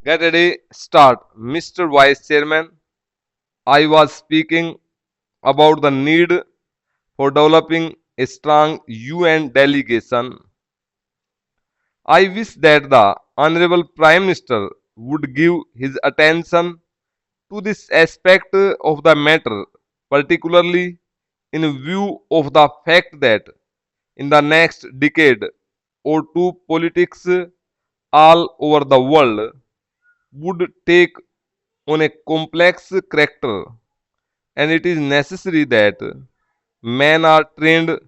Get ready, start. Mr. Vice Chairman, I was speaking about the need for developing a strong UN delegation. I wish that the Honorable Prime Minister would give his attention to this aspect of the matter, particularly in view of the fact that in the next decade or two, politics all over the world would take on a complex character, and it is necessary that men are trained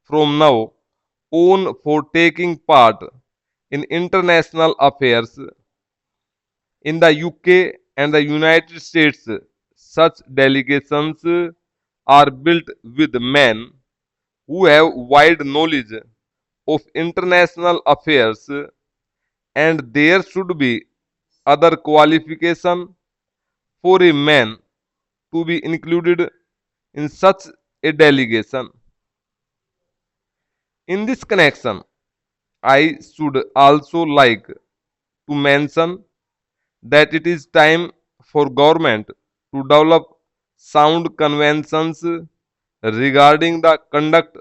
from now on for taking part in international affairs. In the UK and the United States, such delegations are built with men who have wide knowledge of international affairs, and there should be other qualification for a man to be included in such a delegation. In this connection, I should also like to mention that it is time for government to develop sound conventions regarding the conduct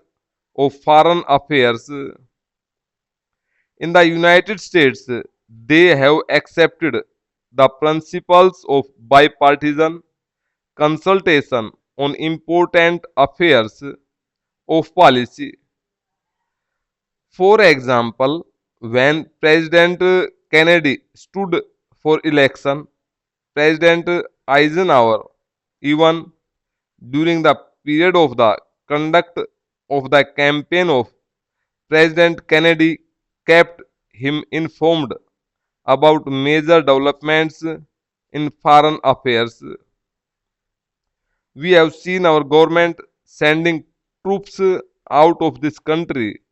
of foreign affairs. In the United States, they have accepted the principles of bipartisan consultation on important affairs of policy. For example, when President Kennedy stood for election, President Eisenhower, even during the period of the conduct of the campaign of President Kennedy, kept him informed about major developments in foreign affairs. We have seen our government sending troops out of this country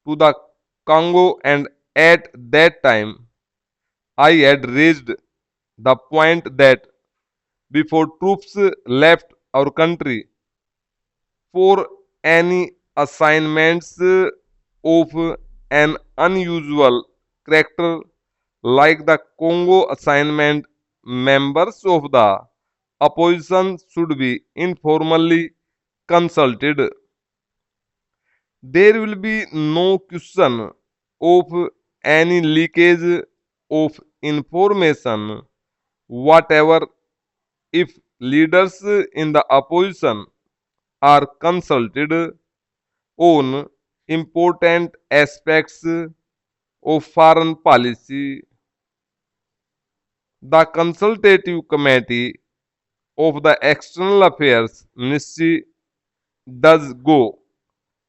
to the Congo, and at that time I had raised the point that before troops left our country for any assignments of an unusual character like the Congo assignment, members of the opposition should be informally consulted. There will be no question of any leakage of information whatever if leaders in the opposition are consulted on important aspects of foreign policy. The consultative committee of the External Affairs Ministry does go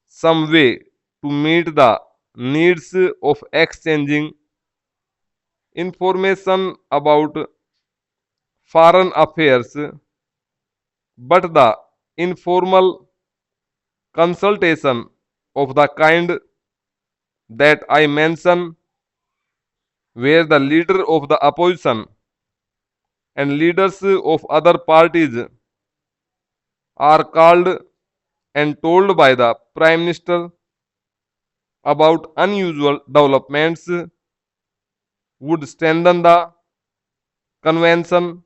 some way to meet the needs of exchanging information about foreign affairs, but the informal consultation of the kind that I mention, where the leader of the opposition and leaders of other parties are called and told by the Prime Minister about unusual developments, would strengthen the convention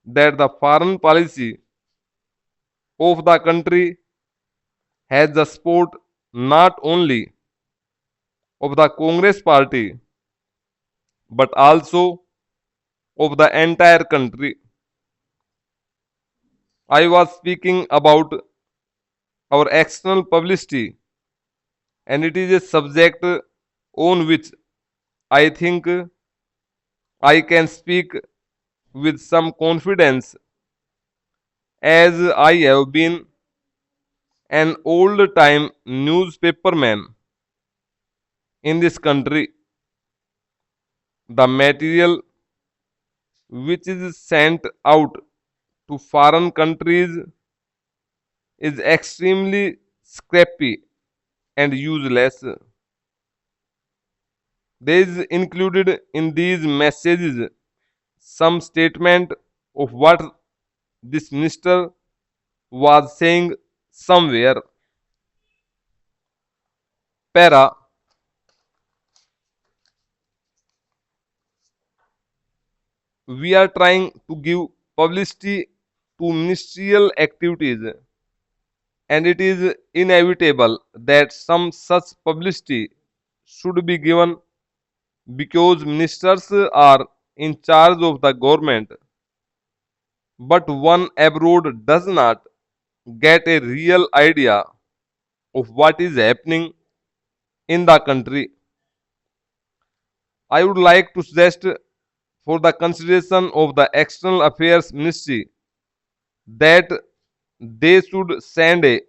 that the foreign policy of the country has the support not only of the Congress party but also of the entire country. I was speaking about our external publicity, and it is a subject on which I think I can speak with some confidence, as I have been an old time newspaperman in this country. The material which is sent out to foreign countries is extremely scrappy and useless. There is included in these messages some statement of what this minister was saying somewhere. Para We are trying to give publicity to ministerial activities, and it is inevitable that some such publicity should be given because ministers are in charge of the government. But one abroad does not get a real idea of what is happening in the country. I would like to suggest for the consideration of the External Affairs Ministry that they should send a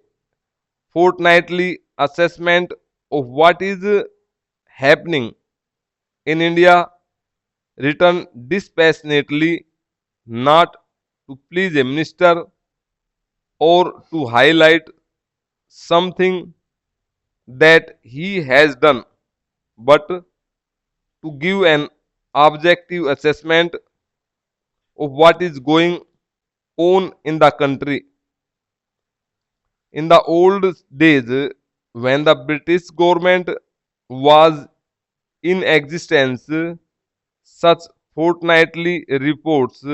fortnightly assessment of what is happening in India, written dispassionately, not to please a minister or to highlight something that he has done, but to give an objective assessment of what is going on in the country. In the old days, when the British government was in existence, such fortnightly reports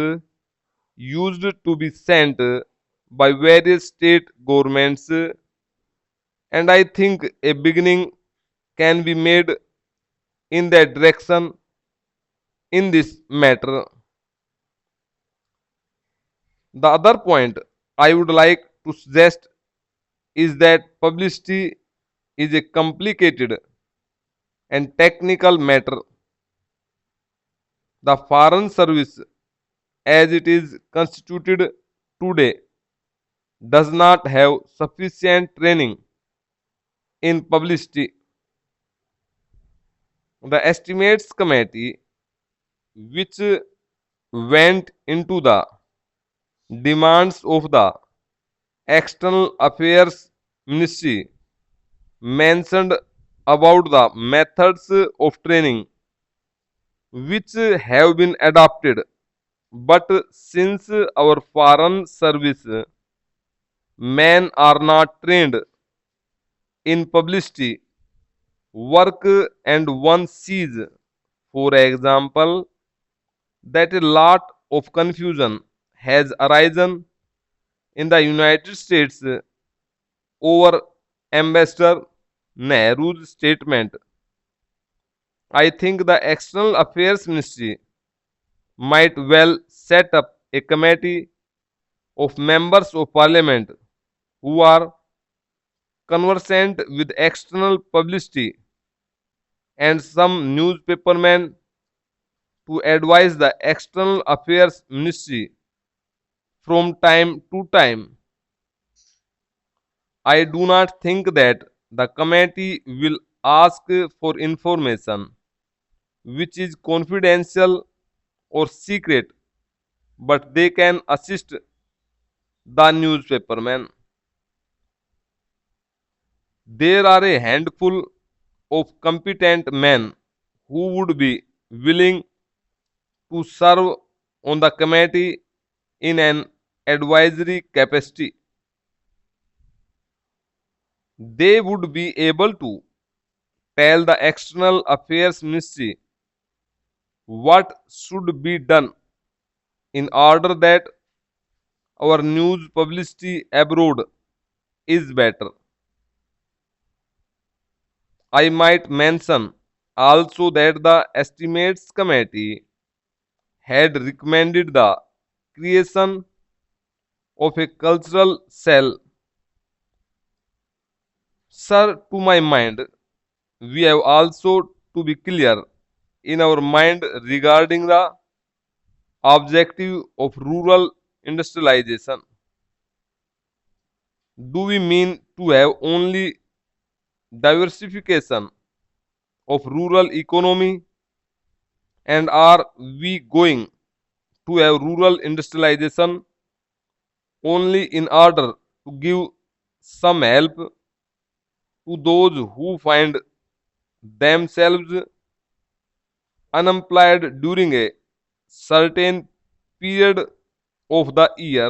used to be sent by various state governments, and I think a beginning can be made in that direction in this matter. The other point I would like to suggest is that publicity is a complicated and technical matter. The Foreign Service, as it is constituted today, does not have sufficient training in publicity. The Estimates Committee, which went into the demands of the External Affairs Ministry, mentioned about the methods of training which have been adopted. But since our foreign service men are not trained in publicity work, and one sees, for example, that a lot of confusion has arisen in the United States over Ambassador Nehru's statement. I think the External Affairs Ministry might well set up a committee of members of parliament who are conversant with external publicity and some newspapermen to advise the External Affairs Ministry from time to time. I do not think that the committee will ask for information which is confidential or secret, but they can assist the newspapermen. There are a handful of competent men who would be willing to serve on the committee in an advisory capacity. They would be able to tell the External Affairs Ministry what should be done in order that our news publicity abroad is better. I might mention also that the Estimates Committee had recommended the creation of a cultural cell. Sir, to my mind, we have also to be clear in our mind regarding the objective of rural industrialization. Do we mean to have only diversification of rural economy, and are we going to have rural industrialization only in order to give some help to those who find themselves unemployed during a certain period of the year?